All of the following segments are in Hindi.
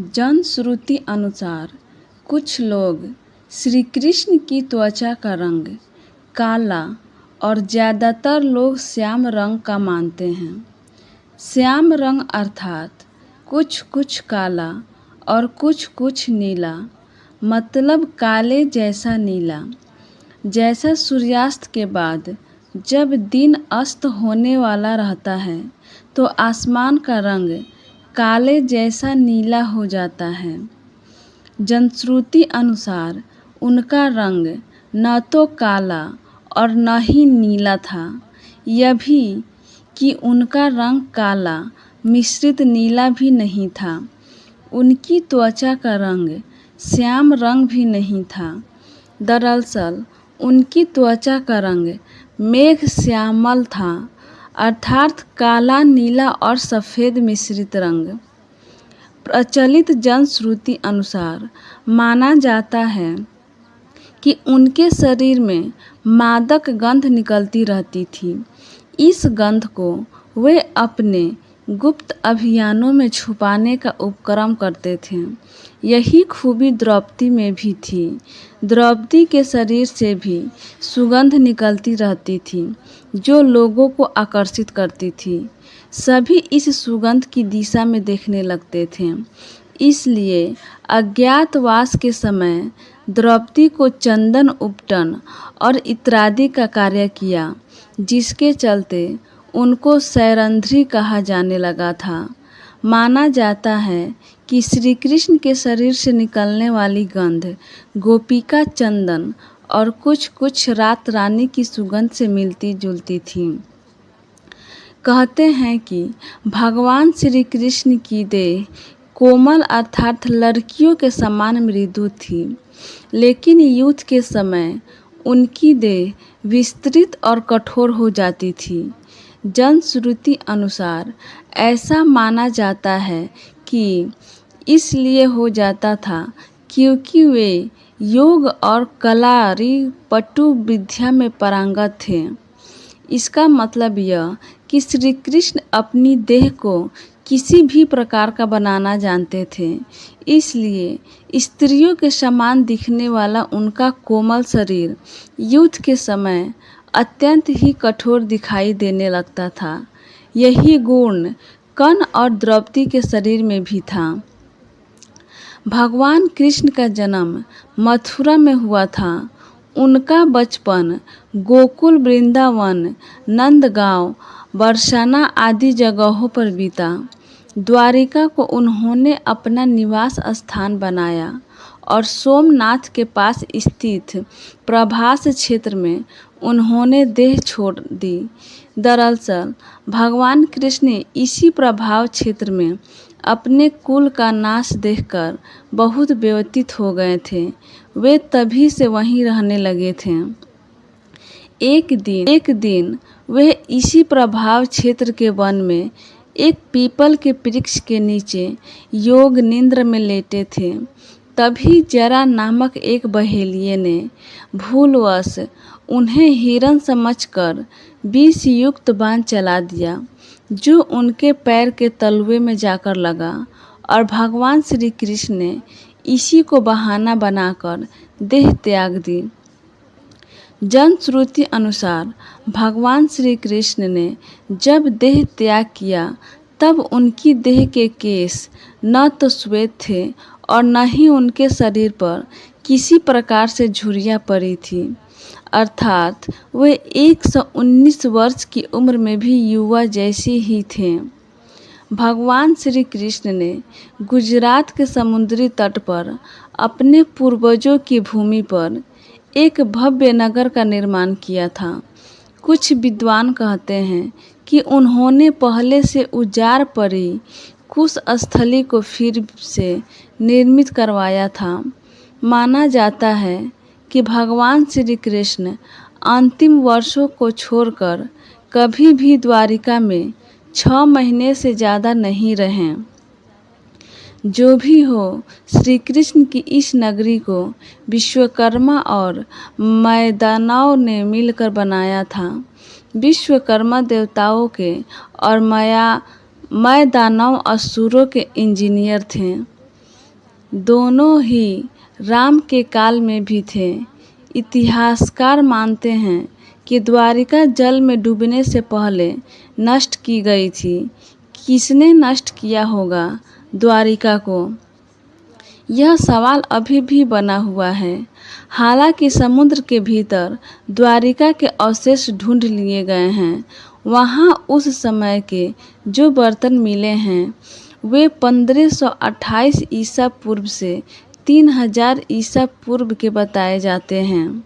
जनश्रुति अनुसार कुछ लोग श्री कृष्ण की त्वचा का रंग काला और ज़्यादातर लोग श्याम रंग का मानते हैं। श्याम रंग अर्थात कुछ कुछ काला और कुछ कुछ नीला, मतलब काले जैसा नीला। जैसा सूर्यास्त के बाद जब दिन अस्त होने वाला रहता है तो आसमान का रंग काले जैसा नीला हो जाता है। जनश्रुति अनुसार उनका रंग न तो काला और न ही नीला था, यह भी कि उनका रंग काला मिश्रित नीला भी नहीं था। उनकी त्वचा का रंग श्याम रंग भी नहीं था। दरअसल उनकी त्वचा का रंग मेघ श्यामल था, अर्थात काला, नीला और सफ़ेद मिश्रित रंग। प्रचलित जनश्रुति अनुसार माना जाता है कि उनके शरीर में मादक गंध निकलती रहती थी। इस गंध को वे अपने गुप्त अभियानों में छुपाने का उपक्रम करते थे। यही खूबी द्रौपदी में भी थी। द्रौपदी के शरीर से भी सुगंध निकलती रहती थी जो लोगों को आकर्षित करती थी। सभी इस सुगंध की दिशा में देखने लगते थे। इसलिए अज्ञातवास के समय द्रौपदी को चंदन उपटन और इत्रादि का कार्य किया, जिसके चलते उनको सैरंध्री कहा जाने लगा था। माना जाता है कि श्री कृष्ण के शरीर से निकलने वाली गंध गोपिका चंदन और कुछ कुछ रात रानी की सुगंध से मिलती जुलती थी। कहते हैं कि भगवान श्री कृष्ण की देह कोमल अर्थात लड़कियों के समान मृदु थी, लेकिन युद्ध के समय उनकी देह विस्तृत और कठोर हो जाती थी। जनश्रुति अनुसार ऐसा माना जाता है कि इसलिए हो जाता था क्योंकि वे योग और कलारी पटु विद्या में पारंगत थे। इसका मतलब यह कि श्री कृष्ण अपनी देह को किसी भी प्रकार का बनाना जानते थे। इसलिए स्त्रियों के समान दिखने वाला उनका कोमल शरीर युद्ध के समय अत्यंत ही कठोर दिखाई देने लगता था। यही गुण कर्ण और द्रौपदी के शरीर में भी था। भगवान कृष्ण का जन्म मथुरा में हुआ था। उनका बचपन गोकुल, वृंदावन, नंदगांव, बरसाना आदि जगहों पर बीता। द्वारिका को उन्होंने अपना निवास स्थान बनाया और सोमनाथ के पास स्थित प्रभास क्षेत्र में उन्होंने देह छोड़ दी। दरअसल भगवान कृष्ण इसी प्रभाव क्षेत्र में अपने कुल का नाश देखकर बहुत व्यथित हो गए थे। वे तभी से वहीं रहने लगे थे। एक दिन वे इसी प्रभाव क्षेत्र के वन में एक पीपल के वृक्ष के नीचे योग निद्र में लेटे थे। तभी जरा नामक एक बहेलिये ने भूलवश उन्हें हिरण समझकर विष युक्त बाण चला दिया, जो उनके पैर के तलवे में जाकर लगा और भगवान श्री कृष्ण ने इसी को बहाना बनाकर देह त्याग दी। जनश्रुति अनुसार भगवान श्री कृष्ण ने जब देह त्याग किया तब उनकी देह के केश न तो श्वेत थे और न ही उनके शरीर पर किसी प्रकार से झुर्रियाँ पड़ी थी, अर्थात वे 119 वर्ष की उम्र में भी युवा जैसी ही थे। भगवान श्री कृष्ण ने गुजरात के समुद्री तट पर अपने पूर्वजों की भूमि पर एक भव्य नगर का निर्माण किया था। कुछ विद्वान कहते हैं कि उन्होंने पहले से उजाड़ पड़ी कुश स्थली को फिर से निर्मित करवाया था। माना जाता है कि भगवान श्री कृष्ण अंतिम वर्षों को छोड़कर कभी भी द्वारिका में 6 महीने से ज़्यादा नहीं रहे। जो भी हो, श्री कृष्ण की इस नगरी को विश्वकर्मा और मय-दानव ने मिलकर बनाया था। विश्वकर्मा देवताओं के और मय-दानव असुरों के इंजीनियर थे। दोनों ही राम के काल में भी थे। इतिहासकार मानते हैं कि द्वारिका जल में डूबने से पहले नष्ट की गई थी। किसने नष्ट किया होगा द्वारिका को? यह सवाल अभी भी बना हुआ है। हालांकि समुद्र के भीतर द्वारिका के अवशेष ढूंढ लिए गए हैं। वहां उस समय के जो बर्तन मिले हैं वे 1528 ईसा पूर्व से 3000 ईसा पूर्व के बताए जाते हैं।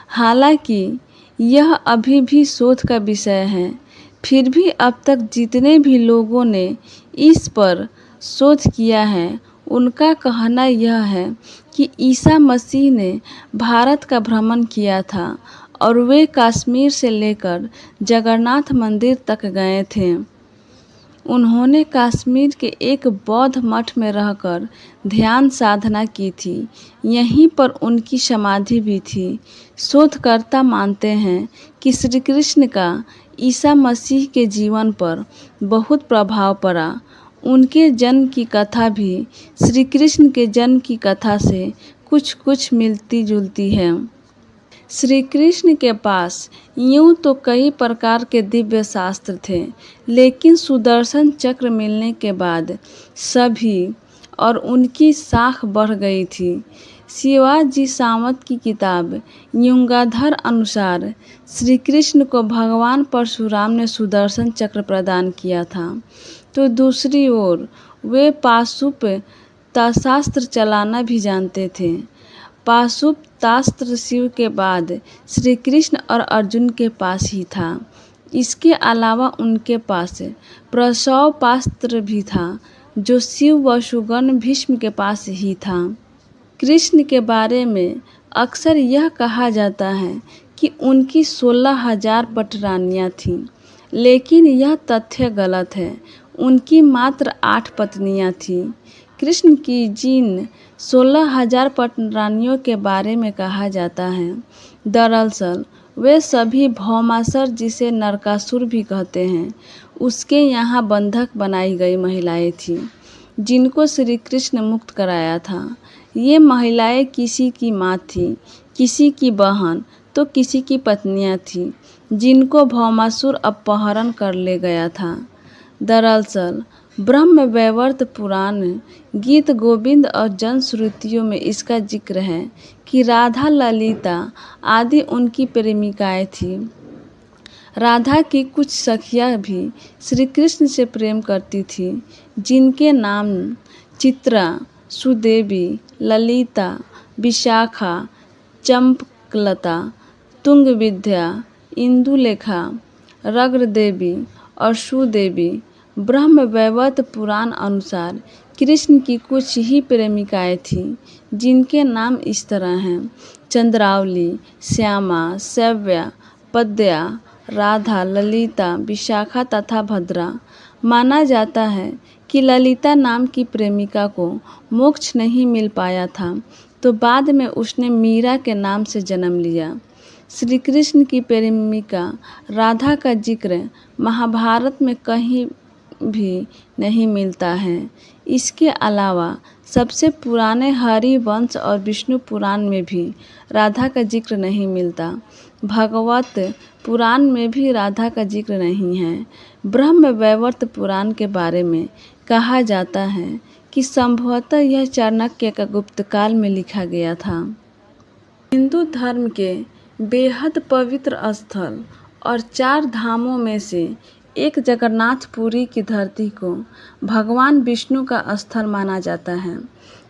हालांकि यह अभी भी शोध का विषय है, फिर भी अब तक जितने भी लोगों ने इस पर शोध किया है उनका कहना यह है कि ईसा मसीह ने भारत का भ्रमण किया था और वे कश्मीर से लेकर जगन्नाथ मंदिर तक गए थे। उन्होंने कश्मीर के एक बौद्ध मठ में रहकर ध्यान साधना की थी। यहीं पर उनकी समाधि भी थी। शोधकर्ता मानते हैं कि श्री कृष्ण का ईसा मसीह के जीवन पर बहुत प्रभाव पड़ा। उनके जन्म की कथा भी श्री कृष्ण के जन्म की कथा से कुछ कुछ मिलती जुलती है। श्री कृष्ण के पास यूं तो कई प्रकार के दिव्य शास्त्र थे, लेकिन सुदर्शन चक्र मिलने के बाद सभी और उनकी साख बढ़ गई थी। शिवाजी सावंत की किताब युगाधर अनुसार श्री कृष्ण को भगवान परशुराम ने सुदर्शन चक्र प्रदान किया था, तो दूसरी ओर वे पाशुपतास्त्र चलाना भी जानते थे। पाशुपतास्त्र शिव के बाद श्री कृष्ण और अर्जुन के पास ही था। इसके अलावा उनके पास प्रसवपास्त्र भी था, जो शिव व सुगण भीष्म के पास ही था। कृष्ण के बारे में अक्सर यह कहा जाता है कि उनकी 16,000 पटरानियाँ थीं, लेकिन यह तथ्य गलत है। उनकी मात्र 8 पत्नियाँ थीं। कृष्ण की जिन 16,000 पटरानियों के बारे में कहा जाता है, दरअसल वे सभी भौमासुर, जिसे नरकासुर भी कहते हैं, उसके यहाँ बंधक बनाई गई महिलाएं थीं, जिनको श्री कृष्ण मुक्त कराया था। ये महिलाएं किसी की माँ थीं, किसी की बहन तो किसी की पत्नियां थीं, जिनको भौमासुर अपहरण कर ले गया था। दरअसल ब्रह्म वैवर्त पुराण, गीत गोविंद और जनश्रुतियों में इसका जिक्र है कि राधा, ललिता आदि उनकी प्रेमिकाएं थीं। राधा की कुछ सखियां भी श्री कृष्ण से प्रेम करती थीं, जिनके नाम चित्रा, सुदेवी, ललिता, विशाखा, चंपकलता, तुंगविद्या, इंदुलेखा, रग्रदेवी और सुदेवी। ब्रह्म वैवर्त पुराण अनुसार कृष्ण की कुछ ही प्रेमिकाएं थीं, जिनके नाम इस तरह हैं: चंद्रावली, श्यामा, शैव्या, पद्या, राधा, ललिता, विशाखा तथा भद्रा। माना जाता है कि ललिता नाम की प्रेमिका को मोक्ष नहीं मिल पाया था, तो बाद में उसने मीरा के नाम से जन्म लिया। श्री कृष्ण की प्रेमिका राधा का जिक्र महाभारत में कहीं भी नहीं मिलता है। इसके अलावा सबसे पुराने हरिवंश और विष्णु पुराण में भी राधा का जिक्र नहीं मिलता। भगवत पुराण में भी राधा का जिक्र नहीं है। ब्रह्म वैवर्त पुराण के बारे में कहा जाता है कि संभवतः यह चाणक्य का गुप्तकाल में लिखा गया था। हिंदू धर्म के बेहद पवित्र स्थल और 4 धामों में से एक जगन्नाथपुरी की धरती को भगवान विष्णु का स्थल माना जाता है।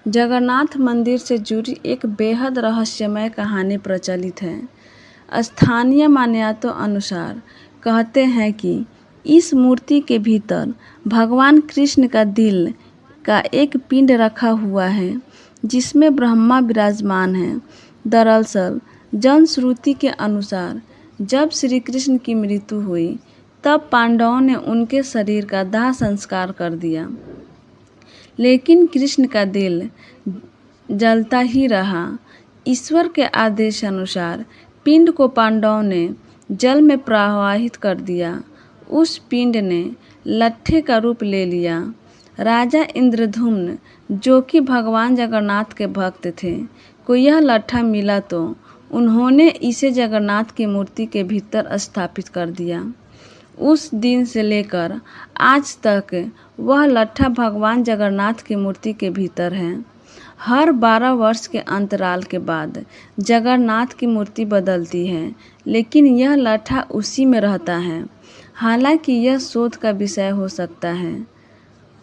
जगन्नाथ मंदिर से जुड़ी एक बेहद रहस्यमय कहानी प्रचलित है। स्थानीय मान्यताओं अनुसार कहते हैं कि इस मूर्ति के भीतर भगवान कृष्ण का दिल का एक पिंड रखा हुआ है, जिसमें ब्रह्मा विराजमान हैं। दरअसल जनश्रुति के अनुसार जब श्री कृष्ण की मृत्यु हुई, तब पांडवों ने उनके शरीर का दाह संस्कार कर दिया, लेकिन कृष्ण का दिल जलता ही रहा। ईश्वर के आदेश अनुसार पिंड को पांडवों ने जल में प्रवाहित कर दिया। उस पिंड ने लट्ठे का रूप ले लिया। राजा इंद्रद्युम्न जो कि भगवान जगन्नाथ के भक्त थे, को यह लट्ठा मिला तो उन्होंने इसे जगन्नाथ की मूर्ति के भीतर स्थापित कर दिया। उस दिन से लेकर आज तक वह लट्ठा भगवान जगन्नाथ की मूर्ति के भीतर है। हर 12 वर्ष के अंतराल के बाद जगन्नाथ की मूर्ति बदलती है, लेकिन यह लट्ठा उसी में रहता है। हालांकि यह शोध का विषय हो सकता है।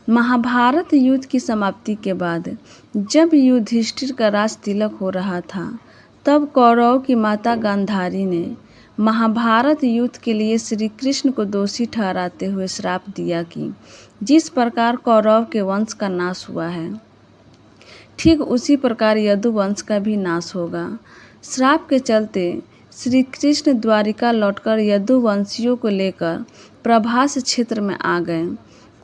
महाभारत युद्ध की समाप्ति के बाद जब युधिष्ठिर का राज तिलक हो रहा था, तब कौरवों की माता गांधारी ने महाभारत युद्ध के लिए श्री कृष्ण को दोषी ठहराते हुए श्राप दिया कि जिस प्रकार कौरव के वंश का नाश हुआ है, ठीक उसी प्रकार यदुवंश का भी नाश होगा। श्राप के चलते श्री कृष्ण द्वारिका लौटकर यदुवंशियों को लेकर प्रभास क्षेत्र में आ गए।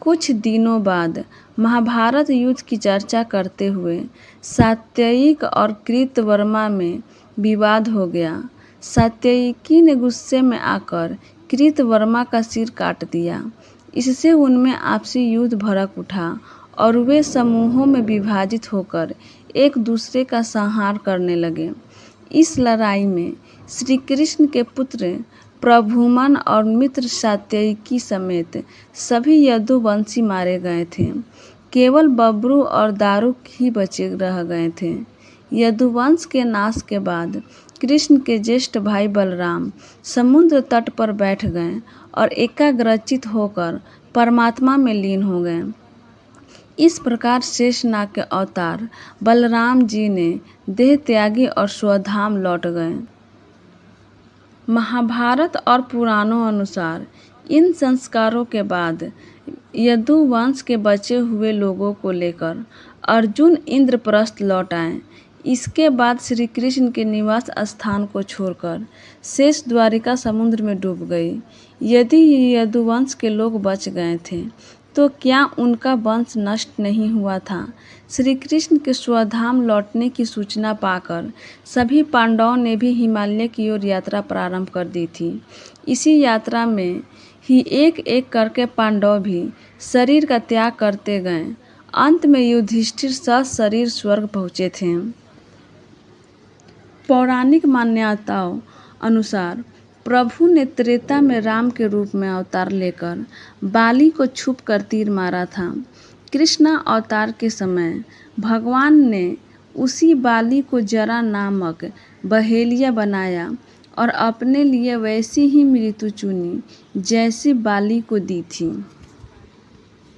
कुछ दिनों बाद महाभारत युद्ध की चर्चा करते हुए सात्ययिक और कृतवर्मा में विवाद हो गया। सात्ययिकी ने गुस्से में आकर कृतवर्मा का सिर काट दिया। इससे उनमें आपसी युद्ध भड़क उठा और वे समूहों में विभाजित होकर एक दूसरे का संहार करने लगे। इस लड़ाई में श्री कृष्ण के पुत्र प्रभुमन और मित्र सात्ययिकी समेत सभी यदुवंशी मारे गए थे। केवल बब्रू और दारुक ही बचे रह गए थे। यदुवंश के नाश के बाद कृष्ण के ज्येष्ठ भाई बलराम समुद्र तट पर बैठ गए और एकाग्रचित होकर परमात्मा में लीन हो गए। इस प्रकार शेषनाग के अवतार बलराम जी ने देह त्यागी और स्वधाम लौट गए। महाभारत और पुराणों अनुसार इन संस्कारों के बाद यदुवंश के बचे हुए लोगों को लेकर अर्जुन इंद्रप्रस्थ लौट आए। इसके बाद श्री कृष्ण के निवास स्थान को छोड़कर शेष द्वारिका समुद्र में डूब गई। यदि यदुवंश के लोग बच गए थे, तो क्या उनका वंश नष्ट नहीं हुआ था? श्री कृष्ण के स्वधाम लौटने की सूचना पाकर सभी पांडवों ने भी हिमालय की ओर यात्रा प्रारंभ कर दी थी। इसी यात्रा में ही एक एक करके पांडव भी शरीर का त्याग करते गए। अंत में युधिष्ठिर सशरीर स्वर्ग पहुँचे थे। पौराणिक मान्यताओं अनुसार प्रभु ने त्रेता में राम के रूप में अवतार लेकर बाली को छुप कर तीर मारा था। कृष्ण अवतार के समय भगवान ने उसी बाली को जरा नामक बहेलिया बनाया और अपने लिए वैसी ही मृत्यु चुनी जैसी बाली को दी थी।